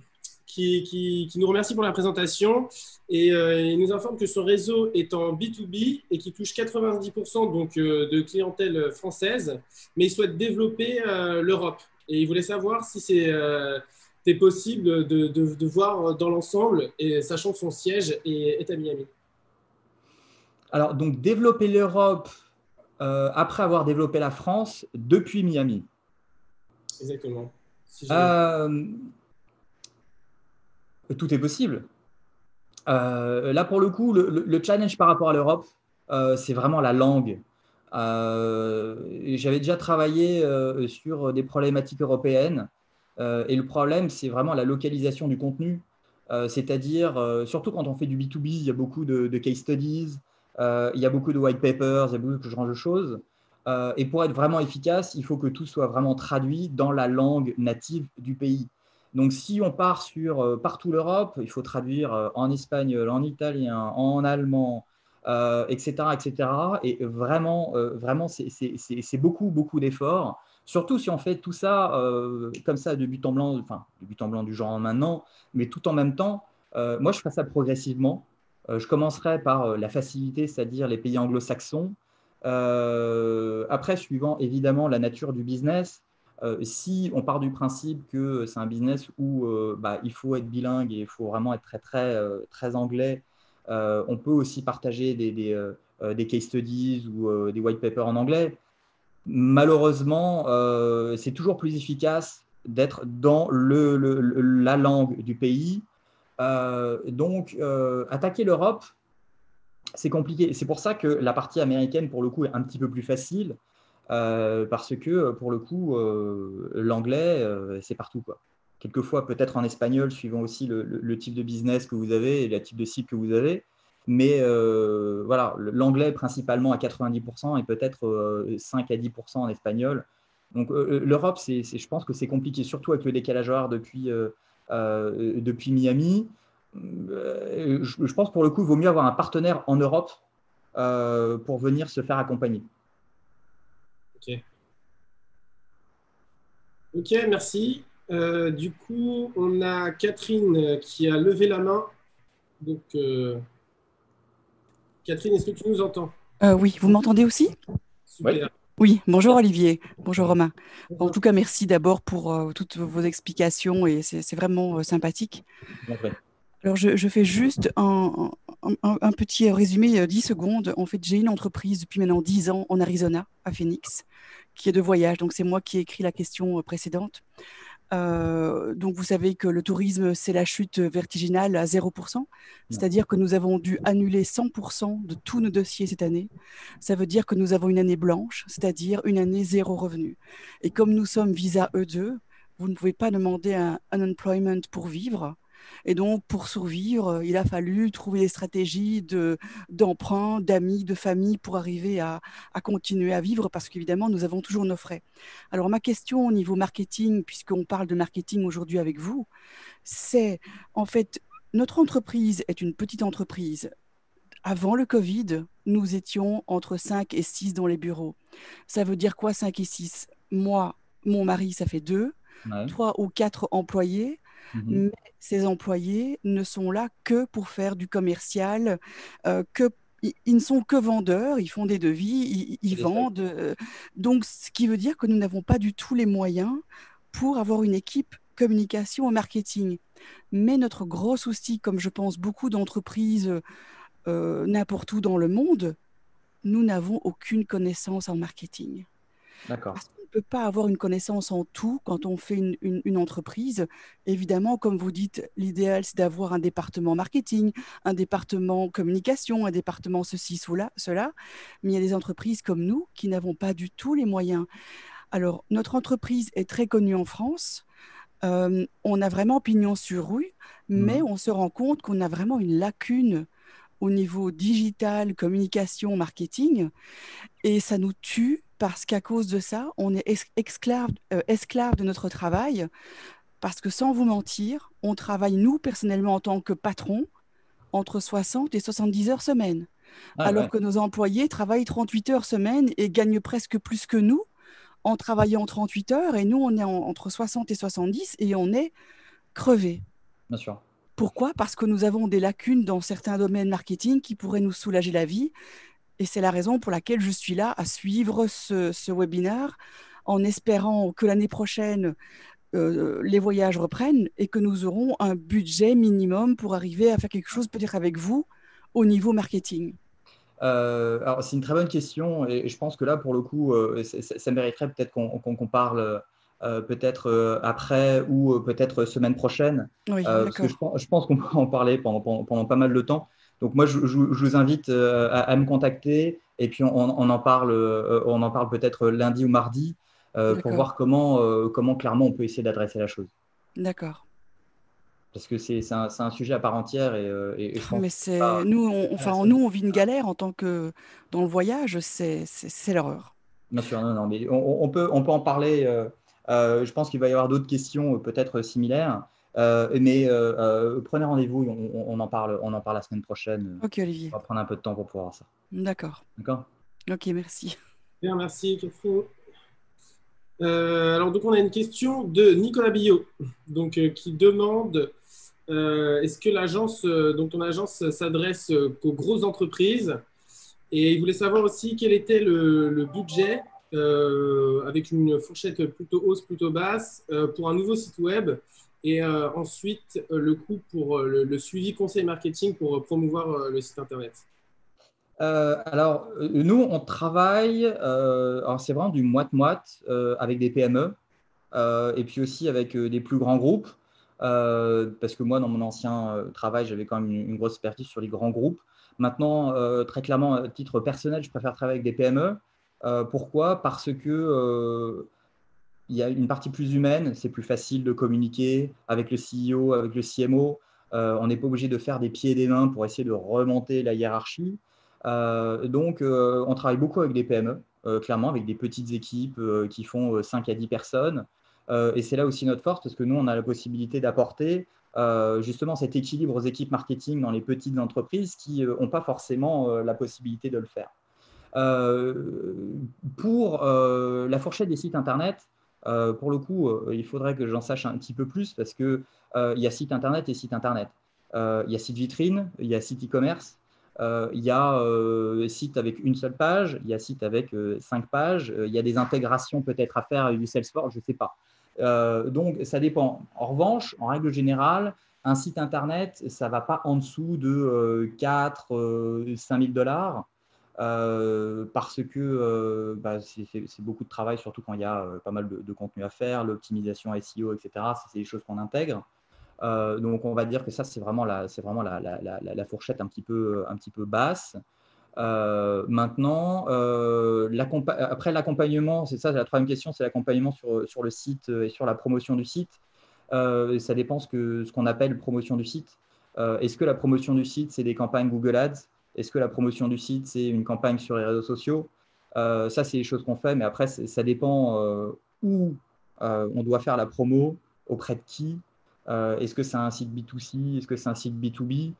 qui nous remercie pour la présentation et il nous informe que son réseau est en B2B et qui touche 90% donc, de clientèle française, mais il souhaite développer l'Europe. Et il voulait savoir si c'est possible de voir dans l'ensemble, et sachant que son siège est à Miami. Alors, donc, développer l'Europe après avoir développé la France depuis Miami. Exactement. Si tout est possible. Là, pour le coup, le challenge par rapport à l'Europe, c'est vraiment la langue. J'avais déjà travaillé sur des problématiques européennes et le problème, c'est vraiment la localisation du contenu. C'est-à-dire, surtout quand on fait du B2B, il y a beaucoup de case studies, il y a beaucoup de white papers, il y a beaucoup de ce genre de choses. Et pour être vraiment efficace, il faut que tout soit vraiment traduit dans la langue native du pays. Donc, si on part sur partout l'Europe, il faut traduire en espagnol, en italien, en allemand, etc., etc. Et vraiment, c'est beaucoup, beaucoup d'efforts. Surtout si on fait tout ça comme ça de but en blanc, enfin, de but en blanc du genre en maintenant, mais tout en même temps. Moi, je ferai ça progressivement. Je commencerai par la facilité, c'est-à-dire les pays anglo-saxons. Après, suivant évidemment la nature du business, si on part du principe que c'est un business où il faut être bilingue et il faut vraiment être très, très, très anglais, on peut aussi partager des case studies ou des white papers en anglais. Malheureusement, c'est toujours plus efficace d'être dans la langue du pays. Donc, attaquer l'Europe, c'est compliqué. C'est pour ça que la partie américaine, pour le coup, est un petit peu plus facile. Parce que, pour le coup, l'anglais, c'est partout, quoi. Quelquefois, peut-être en espagnol, suivant aussi le type de business que vous avez et le type de cible que vous avez. Mais voilà, l'anglais principalement à 90% et peut-être 5 à 10% en espagnol. Donc, l'Europe, je pense que c'est compliqué, surtout avec le décalage horaire depuis Miami. Je pense pour le coup, il vaut mieux avoir un partenaire en Europe pour venir se faire accompagner. Ok. Ok, merci. Du coup, on a Catherine qui a levé la main. Donc, Catherine, est-ce que tu nous entends? Oui, vous m'entendez aussi? Oui. Super. Oui, bonjour Olivier, bonjour Romain. En Bonjour. tout cas, merci d'abord pour toutes vos explications et c'est vraiment sympathique. Ouais. Alors, je fais juste un petit résumé, 10 secondes. En fait, j'ai une entreprise depuis maintenant 10 ans en Arizona, à Phoenix, qui est de voyage. Donc, c'est moi qui ai écrit la question précédente. Donc, vous savez que le tourisme, c'est la chute vertiginale à 0%. C'est-à-dire que nous avons dû annuler 100% de tous nos dossiers cette année. Ça veut dire que nous avons une année blanche, c'est-à-dire une année zéro revenu. Et comme nous sommes visa E2, vous ne pouvez pas demander un unemployment pour vivre. Et donc, pour survivre, il a fallu trouver des stratégies d'emprunt, d'amis, de famille pour arriver à continuer à vivre parce qu'évidemment, nous avons toujours nos frais. Alors, ma question au niveau marketing, puisqu'on parle de marketing aujourd'hui avec vous, c'est en fait, notre entreprise est une petite entreprise. Avant le Covid, nous étions entre 5 et 6 dans les bureaux. Ça veut dire quoi 5 et 6? Moi, mon mari, ça fait 2, Ouais. 3 ou 4 employés, mais ces employés ne sont là que pour faire du commercial, ils ne sont que vendeurs, ils font des devis, ils vendent. Donc, ce qui veut dire que nous n'avons pas du tout les moyens pour avoir une équipe communication et marketing. Mais notre gros souci, comme je pense beaucoup d'entreprises n'importe où dans le monde, nous n'avons aucune connaissance en marketing. D'accord. Parce qu'on ne peut pas avoir une connaissance en tout quand on fait une entreprise. Évidemment, comme vous dites, l'idéal, c'est d'avoir un département marketing, un département communication, un département ceci, cela. Mais il y a des entreprises comme nous qui n'avons pas du tout les moyens. Alors, notre entreprise est très connue en France. On a vraiment pignon sur rue, mais on se rend compte qu'on a vraiment une lacune au niveau digital, communication, marketing, et ça nous tue parce qu'à cause de ça, on est esclave de notre travail, parce que sans vous mentir, on travaille, nous, personnellement, en tant que patron, entre 60 et 70 heures semaine, Ah, alors ouais. que nos employés travaillent 38 heures semaine et gagnent presque plus que nous en travaillant 38 heures et nous, on est entre 60 et 70 et on est crevés. Bien sûr. Pourquoi? Parce que nous avons des lacunes dans certains domaines marketing qui pourraient nous soulager la vie. Et c'est la raison pour laquelle je suis là à suivre ce webinaire en espérant que l'année prochaine, les voyages reprennent et que nous aurons un budget minimum pour arriver à faire quelque chose peut-être avec vous au niveau marketing. Alors, c'est une très bonne question et je pense que là, pour le coup, ça mériterait peut-être qu'on parle peut-être après ou peut-être semaine prochaine, Oui, parce que d'accord. je pense qu'on peut en parler pendant pas mal de temps. Donc, moi, je vous invite à me contacter et puis on en parle peut-être lundi ou mardi pour D'accord. voir comment clairement on peut essayer d'adresser la chose. D'accord. Parce que c'est un sujet à part entière et je Oh, pense mais que c'est pas, c'est nous, c'est pas la enfin seule. nous, on vit une galère en tant que dans le voyage, c'est l'horreur. Bien sûr, non, non, mais on peut en parler. Je pense qu'il va y avoir d'autres questions peut-être similaires, mais prenez rendez-vous, on en parle la semaine prochaine. Ok, Olivier. On va prendre un peu de temps pour pouvoir voir ça. D'accord. D'accord? Ok, merci. Bien, merci, Catherine. Alors, donc, on a une question de Nicolas Billot, donc, qui demande est-ce que donc ton agence s'adresse qu'aux grosses entreprises? Et il voulait savoir aussi quel était le budget, avec une fourchette plutôt hausse, plutôt basse, pour un nouveau site web. Et ensuite, le coût pour le suivi conseil marketing pour promouvoir le site internet. Alors, nous, on travaille, alors c'est vraiment du moite-moite avec des PME et puis aussi avec des plus grands groupes. Parce que moi, dans mon ancien travail, j'avais quand même une grosse expertise sur les grands groupes. Maintenant, très clairement, à titre personnel, je préfère travailler avec des PME. Pourquoi? Parce que il y a une partie plus humaine, c'est plus facile de communiquer avec le CEO, avec le CMO. On n'est pas obligé de faire des pieds et des mains pour essayer de remonter la hiérarchie. Donc, on travaille beaucoup avec des PME, clairement, avec des petites équipes qui font 5 à 10 personnes. Et c'est là aussi notre force, parce que nous, on a la possibilité d'apporter justement cet équilibre aux équipes marketing dans les petites entreprises qui n'ont pas forcément la possibilité de le faire. Pour la fourchette des sites Internet, pour le coup, il faudrait que j'en sache un petit peu plus parce qu'il y a site Internet et site Internet. Il y a site vitrine, il y a site e-commerce, il y a site avec une seule page, il y a site avec 5 pages, il y a des intégrations peut-être à faire avec du Salesforce, je ne sais pas. Donc, ça dépend. En revanche, en règle générale, un site Internet, ça ne va pas en dessous de 4 5 000 $. Parce que c'est beaucoup de travail, surtout quand il y a pas mal de contenu à faire, l'optimisation SEO, etc. C'est des choses qu'on intègre. Donc, on va dire que ça, c'est vraiment la fourchette un petit peu basse. Maintenant, après l'accompagnement, c'est ça, la troisième question, c'est l'accompagnement sur le site et sur la promotion du site. Ça dépend ce qu'on appelle promotion du site. Est-ce que la promotion du site, c'est des campagnes Google Ads? Est-ce que la promotion du site, c'est une campagne sur les réseaux sociaux? Ça, c'est les choses qu'on fait, mais après, ça dépend où on doit faire la promo, auprès de qui. Est-ce que c'est un site B2C? Est-ce que c'est un site B2B?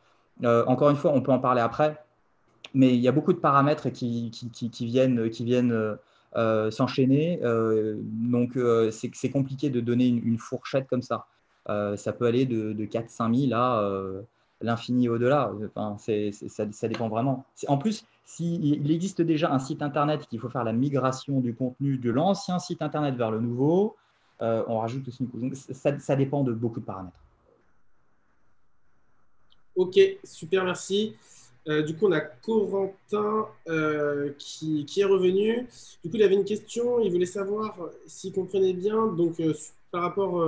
Encore une fois, on peut en parler après, mais il y a beaucoup de paramètres qui viennent s'enchaîner. Donc, c'est compliqué de donner une fourchette comme ça. Ça peut aller de 4 000 à 5 000 à l'infini au-delà. Enfin, ça dépend vraiment. En plus, s'il existe déjà un site Internet qu'il faut faire la migration du contenu de l'ancien site Internet vers le nouveau, on rajoute aussi une couche. Donc, ça dépend de beaucoup de paramètres. Ok, super, merci. Du coup, on a Corentin qui est revenu. Du coup, il avait une question. Il voulait savoir s'il comprenait bien, donc, par rapport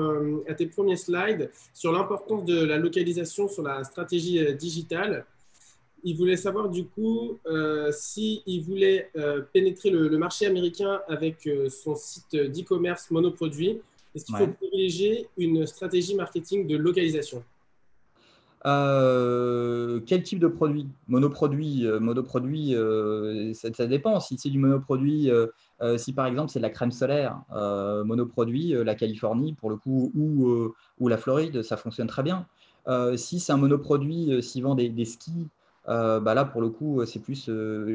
à tes premiers slides, sur l'importance de la localisation sur la stratégie digitale. Il voulait savoir, du coup, s'il voulait pénétrer le marché américain avec son site d'e-commerce monoproduit. Est-ce qu'il faut Ouais. privilégier une stratégie marketing de localisation? Quel type de produit? Monoproduit, ça dépend. Si c'est du monoproduit, si par exemple c'est de la crème solaire, monoproduit, la Californie pour le coup, ou la Floride, ça fonctionne très bien. Si c'est un monoproduit, s'ils vendent des skis, là pour le coup, c'est plus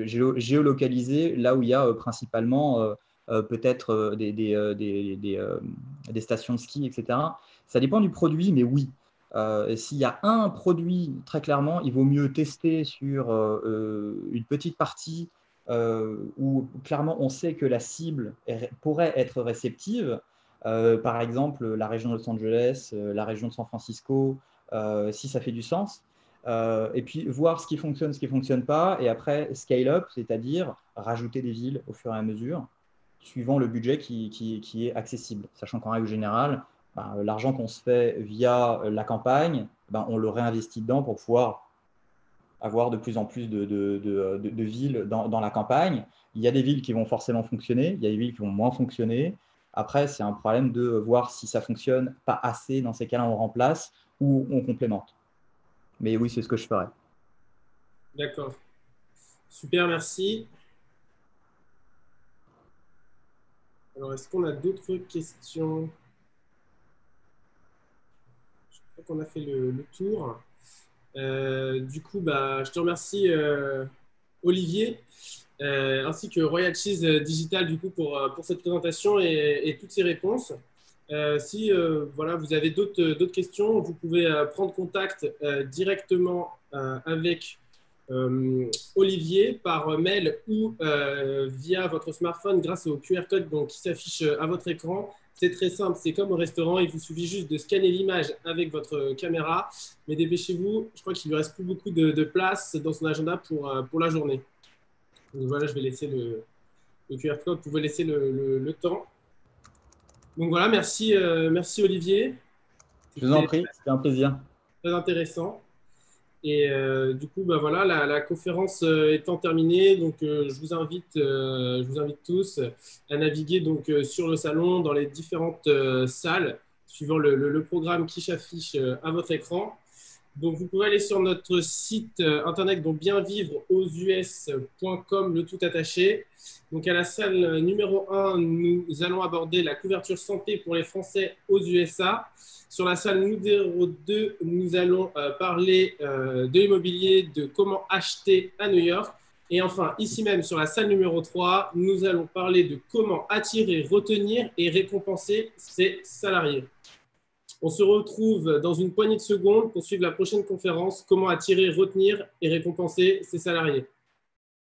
géolocalisé, là où il y a principalement peut-être des stations de ski, etc. Ça dépend du produit, mais oui. S'il y a un produit, très clairement, il vaut mieux tester sur une petite partie où clairement on sait que la cible pourrait être réceptive. Par exemple, la région de Los Angeles, la région de San Francisco, si ça fait du sens. Et puis voir ce qui ne fonctionne pas, et après scale up, c'est-à-dire rajouter des villes au fur et à mesure, suivant le budget qui est accessible. Sachant qu'en règle générale, l'argent qu'on se fait via la campagne, on le réinvestit dedans pour pouvoir avoir de plus en plus de villes dans la campagne. Il y a des villes qui vont forcément fonctionner, il y a des villes qui vont moins fonctionner. Après, c'est un problème de voir si ça ne fonctionne pas assez. Dans ces cas-là, on remplace ou on complémente. Mais oui, c'est ce que je ferais. D'accord. Super, merci. Alors, est-ce qu'on a d'autres questions? Je crois qu'on a fait le tour. Du coup, je te remercie, Olivier, ainsi que Royal Cheese Digital du coup, pour cette présentation et toutes ces réponses. Si voilà, vous avez d'autres questions, vous pouvez prendre contact directement avec Olivier par mail ou via votre smartphone grâce au QR code qui s'affiche à votre écran. C'est très simple, c'est comme au restaurant, il vous suffit juste de scanner l'image avec votre caméra. Mais dépêchez-vous, je crois qu'il ne lui reste plus beaucoup de place dans son agenda pour la journée. Donc voilà, je vais laisser le QR code, vous pouvez laisser le temps. Donc voilà, merci Olivier. Je vous en prie, c'était un plaisir. Très intéressant. Et du coup, voilà, la conférence étant terminée, donc je vous invite tous à naviguer donc sur le salon dans les différentes salles, suivant le programme qui s'affiche à votre écran. Donc, vous pouvez aller sur notre site internet, donc bienvivreauxus.com, le tout attaché. Donc, à la salle numéro 1, nous allons aborder la couverture santé pour les Français aux USA. Sur la salle numéro 2, nous allons parler de l'immobilier, de comment acheter à New York. Et enfin, ici même, sur la salle numéro 3, nous allons parler de comment attirer, retenir et récompenser ses salariés. On se retrouve dans une poignée de secondes pour suivre la prochaine conférence, comment attirer, retenir et récompenser ses salariés.